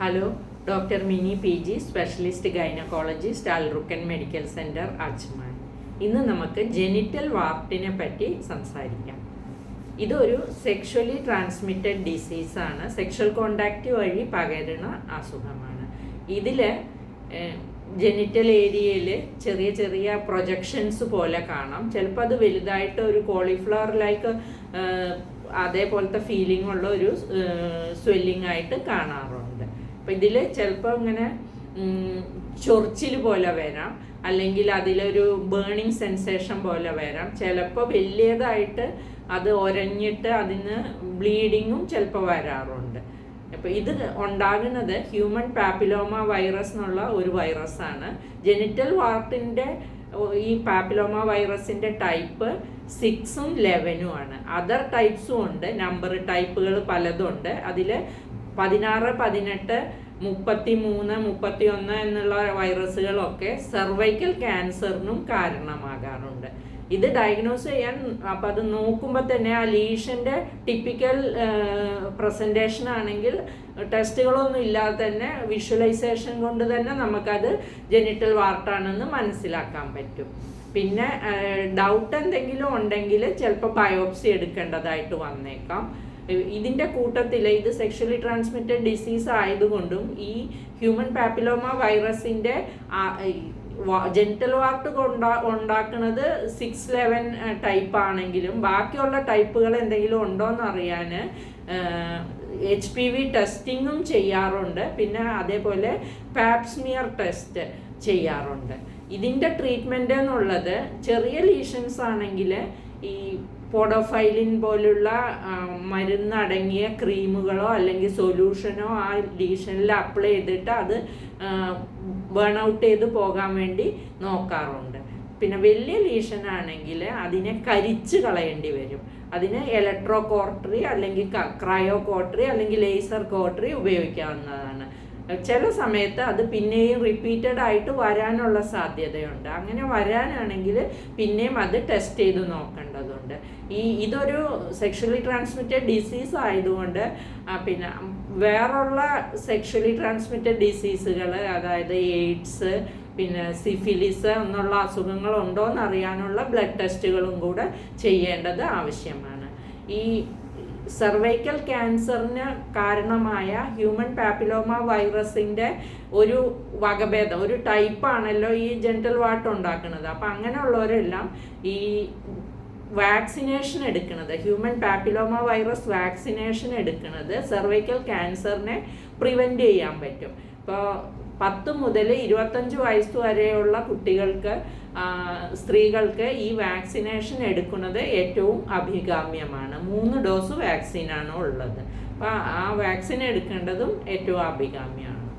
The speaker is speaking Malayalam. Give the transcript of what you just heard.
Hello, doctor Mini PG, specialist gynaecologist, Al Rukkan medical centre, Ajman. ഇന്ന് നമുക്ക് ജെനിറ്റൽ വാർട്ടിനെ പറ്റി സംസാരിക്കാം. ഇതൊരു സെക്ഷലി ട്രാൻസ്മിറ്റഡ് ഡിസീസാണ്. സെക്ഷൽ കോണ്ടാക്റ്റ് വഴി പകരുന്ന അസുഖമാണ്. ഇതിൽ ജെനിറ്റൽ ഏരിയയിൽ ചെറിയ ചെറിയ പ്രൊജക്ഷൻസ് പോലെ കാണാം. ചിലപ്പോൾ അത് വലുതായിട്ട് ഒരു കോളിഫ്ലവർ ലൈക്ക് അതേപോലത്തെ ഫീലിംഗ് ഉള്ള ഒരു സ്വെല്ലിംഗ് ആയിട്ട് കാണാറുണ്ട്. അപ്പം ഇതിൽ ചിലപ്പോൾ ഇങ്ങനെ ചൊറിച്ചിൽ പോലെ വരാം, അല്ലെങ്കിൽ അതിലൊരു ബേണിങ് സെൻസേഷൻ പോലെ വരാം. ചിലപ്പോൾ വലിയതായിട്ട് അത് ഒരഞ്ഞിട്ട് അതിന് ബ്ലീഡിങ്ങും ചിലപ്പോൾ വരാറുണ്ട്. അപ്പോൾ ഇത് ഉണ്ടാകുന്നത് ഹ്യൂമൻ പാപ്പിലോമ വൈറസ് എന്നുള്ള ഒരു വൈറസാണ്. ജെനിറ്റൽ വാർട്ടിൻ്റെ ഈ പാപ്പിലോമ വൈറസിൻ്റെ ടൈപ്പ് 6ഉം 11ഉം ആണ്. അതർ ടൈപ്സും ഉണ്ട്, നമ്പർ ടൈപ്പുകൾ പലതുണ്ട്. അതിൽ 16, 18, 33, 31 എന്നുള്ള വൈറസുകളൊക്കെ സെർവൈക്കൽ ക്യാൻസറിനും കാരണമാകാറുണ്ട്. ഇത് ഡയഗ്നോസ് ചെയ്യാൻ അപ്പം അത് നോക്കുമ്പോൾ തന്നെ ആ ലീഷൻ്റെ ടിപ്പിക്കൽ പ്രസൻറ്റേഷൻ ആണെങ്കിൽ ടെസ്റ്റുകളൊന്നും ഇല്ലാതെ തന്നെ വിഷ്വലൈസേഷൻ കൊണ്ട് തന്നെ നമുക്കത് ജെനിറ്റൽ വാർട്ടാണെന്ന് മനസ്സിലാക്കാൻ പറ്റും. പിന്നെ ഡൗട്ട് എന്തെങ്കിലും ഉണ്ടെങ്കിൽ ചിലപ്പോൾ ബയോപ്സി എടുക്കേണ്ടതായിട്ട് വന്നേക്കാം. ഇതിൻ്റെ കൂട്ടത്തിൽ ഇത് സെക്ഷലി ട്രാൻസ്മിറ്റഡ് ഡിസീസ് ആയതുകൊണ്ടും ഈ ഹ്യൂമൻ പാപ്പിലോമ വൈറസിൻ്റെ ജെനിറ്റൽ വാർട്ട് ഉണ്ടാക്കുന്നത് 6-11 ടൈപ്പ് ആണെങ്കിലും ബാക്കിയുള്ള ടൈപ്പുകൾ എന്തെങ്കിലും ഉണ്ടോ എന്ന് അറിയാൻ HPV ടെസ്റ്റിങ്ങും ചെയ്യാറുണ്ട്. പിന്നെ അതേപോലെ പാപ്സ്മിയർ ടെസ്റ്റ് ചെയ്യാറുണ്ട്. ഇതിൻ്റെ ട്രീറ്റ്മെൻറ്റ് എന്നുള്ളത് ചെറിയ ലീഷൻസ് ആണെങ്കിൽ ഈ പോഡോഫൈലിൻ പോലുള്ള മരുന്നടങ്ങിയ ക്രീമുകളോ അല്ലെങ്കിൽ സൊല്യൂഷനോ ആ ലീഷനിൽ അപ്ലൈ ചെയ്തിട്ട് അത് ബേൺ ഔട്ട് ചെയ്ത് പോകാൻ വേണ്ടി നോക്കാറുണ്ട്. പിന്നെ വലിയ ലീഷൻ ആണെങ്കിൽ അതിനെ കരിച്ച് കളയേണ്ടി വരും. അതിന് ഇലക്ട്രോ കോർട്ടറി അല്ലെങ്കിൽ ക്രയോ കോർട്ടറി അല്ലെങ്കിൽ ലേസർ കോർട്ടറി ഉപയോഗിക്കാവുന്നതാണ്. ചില സമയത്ത് അത് പിന്നെയും റിപ്പീറ്റഡ് ആയിട്ട് വരാനുള്ള സാധ്യതയുണ്ട്. അങ്ങനെ വരാനാണെങ്കിൽ പിന്നെയും അത് ടെസ്റ്റ് ചെയ്ത് നോക്കേണ്ടതുണ്ട്. ഇതൊരു സെക്ഷലി ട്രാൻസ്മിറ്റഡ് ഡിസീസ് ആയതുകൊണ്ട് പിന്നെ വേറുള്ള സെക്ഷലി ട്രാൻസ്മിറ്റഡ് ഡിസീസുകൾ, അതായത് എയ്ഡ്സ്, പിന്നെ സിഫിലിസ് എന്നുള്ള അസുഖങ്ങളുണ്ടോ എന്നറിയാനുള്ള ബ്ലഡ് ടെസ്റ്റുകളും കൂടെ ചെയ്യേണ്ടത് ആവശ്യമാണ്. ഈ സെർവൈക്കൽ ക്യാൻസറിന് കാരണമായ ഹ്യൂമൻ പാപ്പിലോമ വൈറസിൻ്റെ ഒരു വകഭേദം, ഒരു ടൈപ്പാണല്ലോ ഈ ജെനിറ്റൽ വാർട്ട് ഉണ്ടാക്കുന്നത്. അപ്പം അങ്ങനെയുള്ളവരെല്ലാം ഈ വാക്സിനേഷൻ എടുക്കുന്നത്, ഹ്യൂമൻ പാപ്പിലോമ വൈറസ് വാക്സിനേഷൻ എടുക്കുന്നത് സെർവൈക്കൽ ക്യാൻസറിനെ പ്രിവെൻറ്റ് ചെയ്യാൻ പറ്റും. ഇപ്പോൾ 10 മുതൽ 25 വയസ്സ് വരെയുള്ള കുട്ടികൾക്ക്, സ്ത്രീകൾക്ക് ഈ വാക്സിനേഷൻ എടുക്കുന്നത് ഏറ്റവും അഭികാമ്യമാണ്. 3 ഡോസ് വാക്സിനാണ് ഉള്ളത്. അപ്പോൾ ആ വാക്സിൻ എടുക്കേണ്ടതും ഏറ്റവും അഭികാമ്യമാണ്.